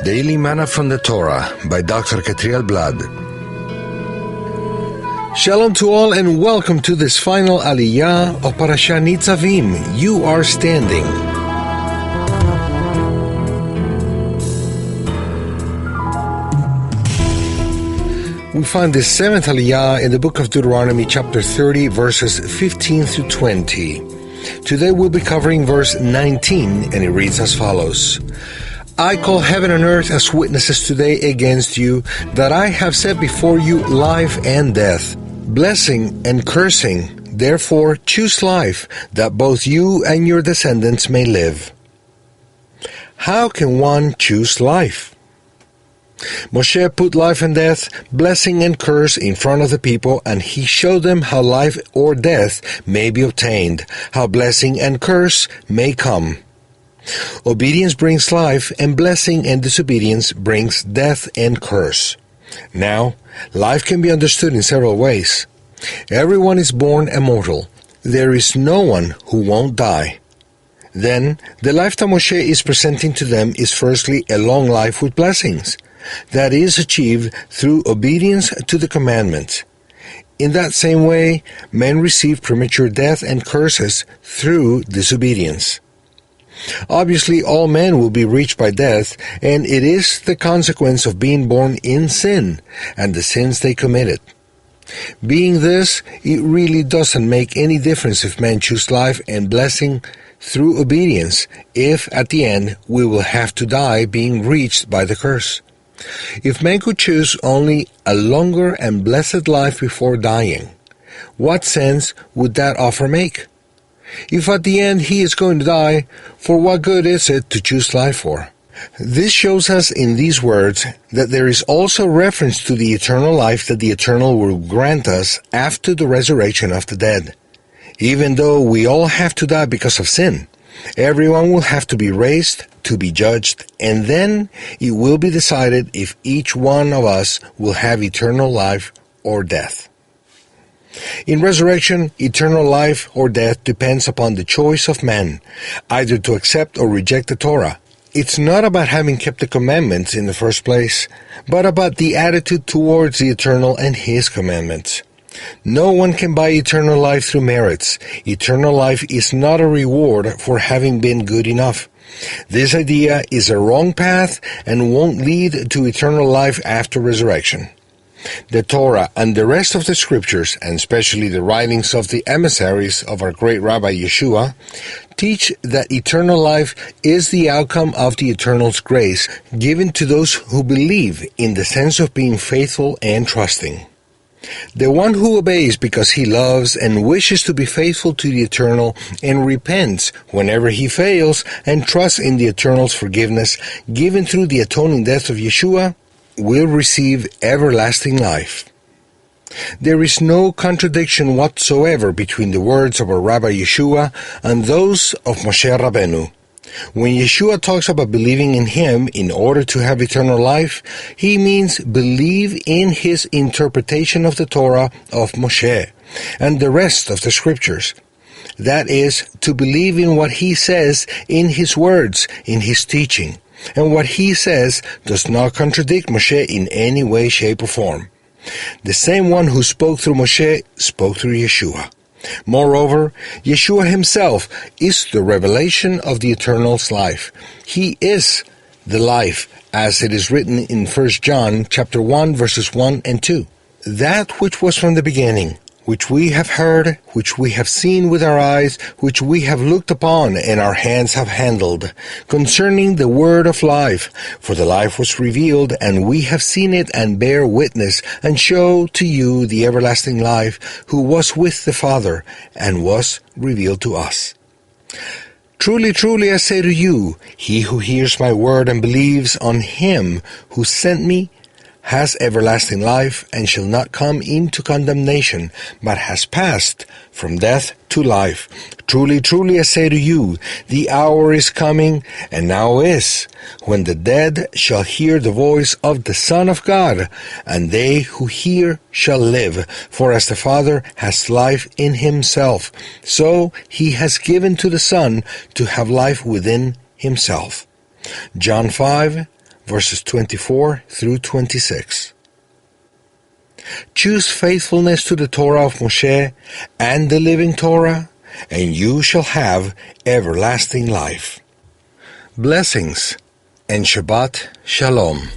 Daily Manna from the Torah by Dr. Ketriel Blad. Shalom to all and welcome to this final aliyah of Parashat Nitzavim. You are standing. We find this seventh aliyah in the book of Deuteronomy chapter 30 verses 15 through 20. Today we'll be covering verse 19 and it reads as follows. I call heaven and earth as witnesses today against you that I have set before you life and death, blessing and cursing. Therefore choose life, that both you and your descendants may live. How can one choose life? Moshe put life and death, blessing and curse in front of the people, and he showed them how life or death may be obtained, how blessing and curse may come. Obedience brings life, and blessing and disobedience brings death and curse. Now, life can be understood in several ways. Everyone is born immortal. There is no one who won't die. Then, the life that Moshe is presenting to them is firstly a long life with blessings. That is achieved through obedience to the commandments. In that same way, men receive premature death and curses through disobedience. Obviously, all men will be reached by death, and it is the consequence of being born in sin and the sins they committed. Being this, it really doesn't make any difference if men choose life and blessing through obedience, if at the end we will have to die being reached by the curse. If man could choose only a longer and blessed life before dying, what sense would that offer make? If at the end he is going to die, for what good is it to choose life for? This shows us in these words that there is also reference to the eternal life that the Eternal will grant us after the resurrection of the dead. Even though we all have to die because of sin, everyone will have to be raised to be judged, and then it will be decided if each one of us will have eternal life or death. In resurrection, eternal life or death depends upon the choice of man, either to accept or reject the Torah. It's not about having kept the commandments in the first place, but about the attitude towards the Eternal and His commandments. No one can buy eternal life through merits. Eternal life is not a reward for having been good enough. This idea is a wrong path and won't lead to eternal life after resurrection. The Torah and the rest of the scriptures, and especially the writings of the emissaries of our great Rabbi Yeshua, teach that eternal life is the outcome of the Eternal's grace given to those who believe in the sense of being faithful and trusting. The one who obeys because he loves and wishes to be faithful to the Eternal and repents whenever he fails and trusts in the Eternal's forgiveness given through the atoning death of Yeshua will receive everlasting life. There is no contradiction whatsoever between the words of our Rabbi Yeshua and those of Moshe Rabbeinu. When Yeshua talks about believing in Him in order to have eternal life, He means believe in His interpretation of the Torah of Moshe and the rest of the scriptures. That is, to believe in what He says in His words, in His teaching. And what He says does not contradict Moshe in any way, shape, or form. The same one who spoke through Moshe spoke through Yeshua. Moreover, Yeshua Himself is the revelation of the Eternal's life. He is the life, as it is written in 1 John chapter 1, verses 1 and 2. That which was from the beginning, which we have heard, which we have seen with our eyes, which we have looked upon and our hands have handled, concerning the word of life. For the life was revealed, and we have seen it and bear witness, and show to you the everlasting life, who was with the Father, and was revealed to us. Truly, truly, I say to you, he who hears my word and believes on Him who sent me has everlasting life, and shall not come into condemnation, but has passed from death to life. Truly, truly, I say to you, the hour is coming, and now is, when the dead shall hear the voice of the Son of God, and they who hear shall live. For as the Father has life in Himself, so He has given to the Son to have life within Himself. John 5, verses 24 through 26. Choose faithfulness to the Torah of Moshe and the living Torah, and you shall have everlasting life. Blessings and Shabbat Shalom.